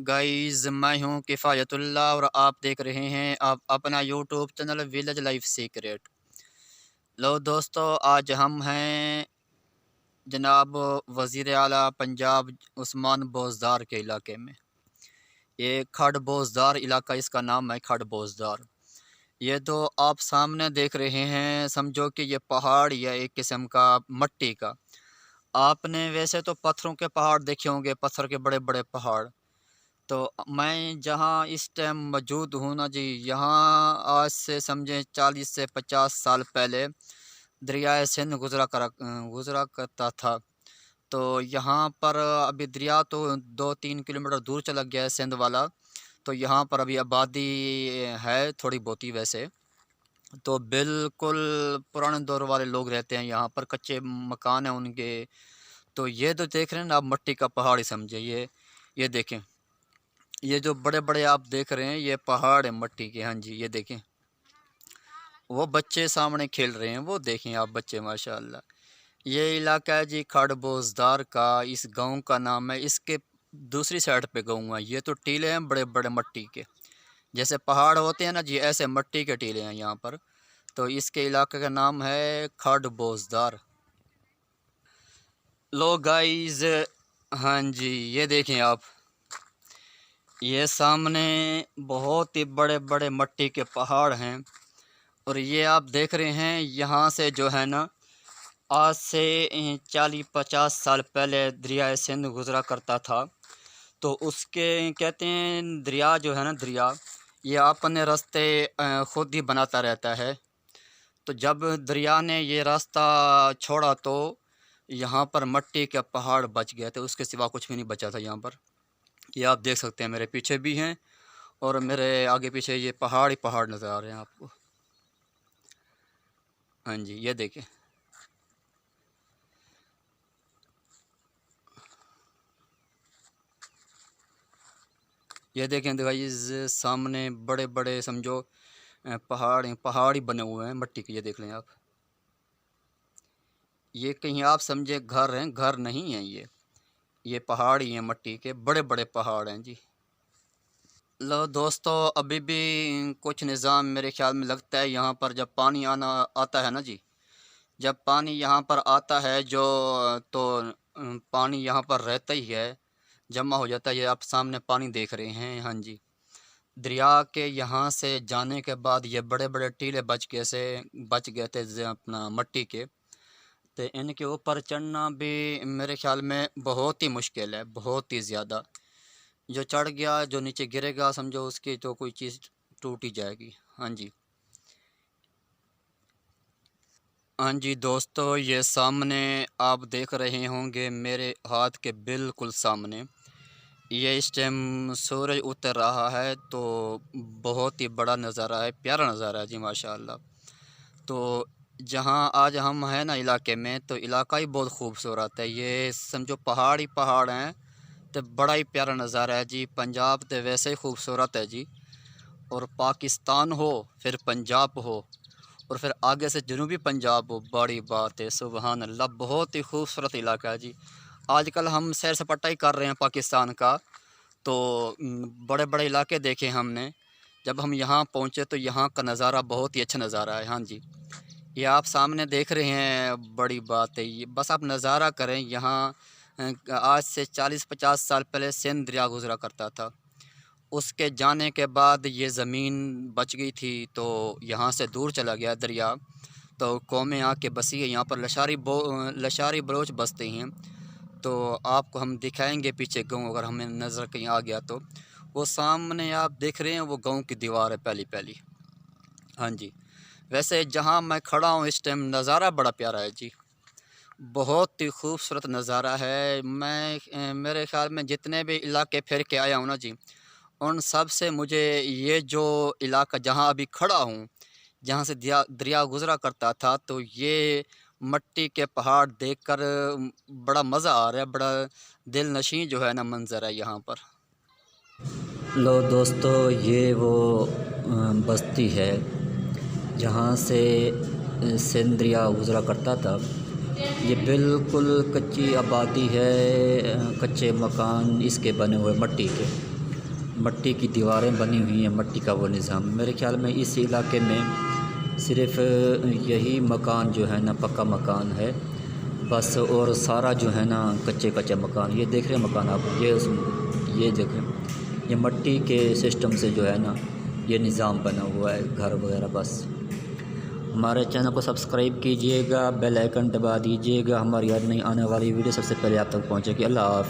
Guys, मैं हूँ किफ़ायतुल्लाह और आप देख रहे हैं आप अपना YouTube channel village life secret. लो दोस्तों, आज हम हैं जनाब वज़ीर आला पंजाब उस्मान बोजदार के इलाके में। ये खड़ बोजदार इलाका, इसका नाम है खड़ बोजदार। ये तो आप सामने देख रहे हैं, समझो कि ये पहाड़ या एक किस्म का मट्टी का। आपने वैसे तो पत्थरों के पहाड़ देखे होंगे, पत्थर के बड़े बड़े पहाड़। तो मैं जहाँ इस टाइम मौजूद हूँ ना जी, यहाँ आज से समझें 40 से 50 साल पहले दरियाए सिंध गुज़रा करता था। तो यहाँ पर अभी दरिया तो 2-3 किलोमीटर दूर चला गया है सिंध वाला। तो यहाँ पर अभी आबादी है थोड़ी बहुती वैसे। तो बिल्कुल पुराने दौर वाले लोग रहते हैं यहाँ पर, कच्चे मकान हैं उनके। तो ये तो देख रहे हैं ना आप, मट्टी का पहाड़ ही समझे। ये देखें, ये जो बड़े बड़े आप देख रहे हैं ये पहाड़ है मट्टी के। हाँ जी, ये देखें, वो बच्चे सामने खेल रहे हैं, वो देखें आप बच्चे, माशाल्लाह। ये इलाका है जी खड़ बोजदार का। इस गांव का नाम है, इसके दूसरी साइड पे गाँव है। ये तो टीले हैं बड़े बड़े मट्टी के, जैसे पहाड़ होते हैं ना जी, ऐसे मट्टी के टीले हैं यहाँ पर। तो इसके इलाके का नाम है खड़ बोजदार। लो गाइस, हाँ जी, ये देखें आप, ये सामने बहुत ही बड़े बड़े मट्टी के पहाड़ हैं। और ये आप देख रहे हैं, यहाँ से जो है ना, आज से 40-50 साल पहले दरिया सिंध गुज़रा करता था। तो उसके कहते हैं दरिया जो है ना, दरिया ये अपने रास्ते ख़ुद ही बनाता रहता है। तो जब दरिया ने ये रास्ता छोड़ा तो यहाँ पर मट्टी के पहाड़ बच गए थे, उसके सिवा कुछ भी नहीं बचा था यहाँ पर। ये आप देख सकते हैं, मेरे पीछे भी हैं और मेरे आगे पीछे ये पहाड़ ही पहाड़ नज़र आ रहे हैं आपको। हाँ जी, ये देखें, ये देखें गाइस, सामने बड़े बड़े समझो पहाड़ ही बने हुए हैं मट्टी के। ये देख लें आप, ये कहीं आप समझे घर हैं, घर नहीं है ये पहाड़ ही हैं मट्टी के, बड़े बड़े पहाड़ हैं जी। लो दोस्तों, अभी भी कुछ निज़ाम मेरे ख्याल में लगता है यहाँ पर, जब पानी आता है ना जी, जब पानी यहाँ पर आता है जो, तो पानी यहाँ पर रहता ही है, जमा हो जाता है। ये आप सामने पानी देख रहे हैं। हाँ जी, दरिया के यहाँ से जाने के बाद ये बड़े बड़े टीले बच गए थे अपना मट्टी के। तो इनके ऊपर चढ़ना भी मेरे ख्याल में बहुत ही मुश्किल है, बहुत ही ज़्यादा। जो चढ़ गया, जो नीचे गिरेगा, समझो उसकी तो कोई चीज़ टूट ही जाएगी। हाँ जी, हाँ जी दोस्तों, ये सामने आप देख रहे होंगे मेरे हाथ के बिल्कुल सामने, ये इस टाइम सूरज उतर रहा है। तो बहुत ही बड़ा नज़ारा है, प्यारा नज़ारा है जी, माशाल्लाह। तो जहाँ आज हम हैं ना इलाके में, तो इलाका ही बहुत खूबसूरत है। ये समझो पहाड़ ही पहाड़ हैं, तो बड़ा ही प्यारा नज़ारा है जी। पंजाब तो वैसे ही खूबसूरत है जी, और पाकिस्तान हो फिर पंजाब हो और फिर आगे से जनूबी पंजाब हो, बड़ी बात है, सुबहान अल्लाह। बहुत ही खूबसूरत इलाका है जी। आजकल हम सैर सपाटा ही कर रहे हैं पाकिस्तान का, तो बड़े बड़े इलाके देखे हमने। जब हम यहाँ पहुँचे तो यहाँ का नज़ारा बहुत ही अच्छा नज़ारा है। हाँ जी, ये आप सामने देख रहे हैं, बड़ी बात है ये, बस आप नज़ारा करें। यहाँ आज से 40-50 साल पहले सिंध दरिया गुज़रा करता था। उसके जाने के बाद ये ज़मीन बच गई थी, तो यहाँ से दूर चला गया दरिया। तो कौमें आके बसी है यहाँ पर, लशारी बलोच बसते हैं। तो आपको हम दिखाएंगे पीछे गाँव, अगर हमें नज़र कहीं आ गया तो। वो सामने आप देख रहे हैं, वो गाँव की दीवार है पहली पहली। हाँ जी, वैसे जहाँ मैं खड़ा हूँ इस टाइम, नज़ारा बड़ा प्यारा है जी, बहुत ही खूबसूरत नज़ारा है। मेरे ख़्याल में जितने भी इलाके फिर के आया हूँ ना जी, उन सब से मुझे ये जो इलाका जहाँ अभी खड़ा हूँ, जहाँ से दरिया गुज़रा करता था, तो ये मट्टी के पहाड़ देखकर बड़ा मज़ा आ रहा है, बड़ा दिल नशीं जो है ना मंज़र है यहाँ पर। लो दोस्तों, ये वो बस्ती है जहाँ से सिंध दरिया गुज़रा करता था। ये बिल्कुल कच्ची आबादी है, कच्चे मकान इसके बने हुए मट्टी के। مٹی کی دیواریں بنی ہوئی ہیں، مٹی کا وہ نظام. میرے خیال میں اس علاقے میں صرف یہی مکان جو ہے نا پکا مکان ہے بس، اور سارا جو ہے نا کچے مکان. یہ دیکھ رہے ہیں مکان آپ، یہ دیکھیں، یہ مٹی کے سسٹم سے جو ہے نا یہ نظام بنا ہوا ہے گھر وغیرہ. بس ہمارے چینل کو سبسکرائب کیجئے گا، بیل آئیکن دبا دیجئے گا، ہماری ہر نئی آنے والی ویڈیو سب سے پہلے آپ تک پہنچے گی. اللہ حافظ.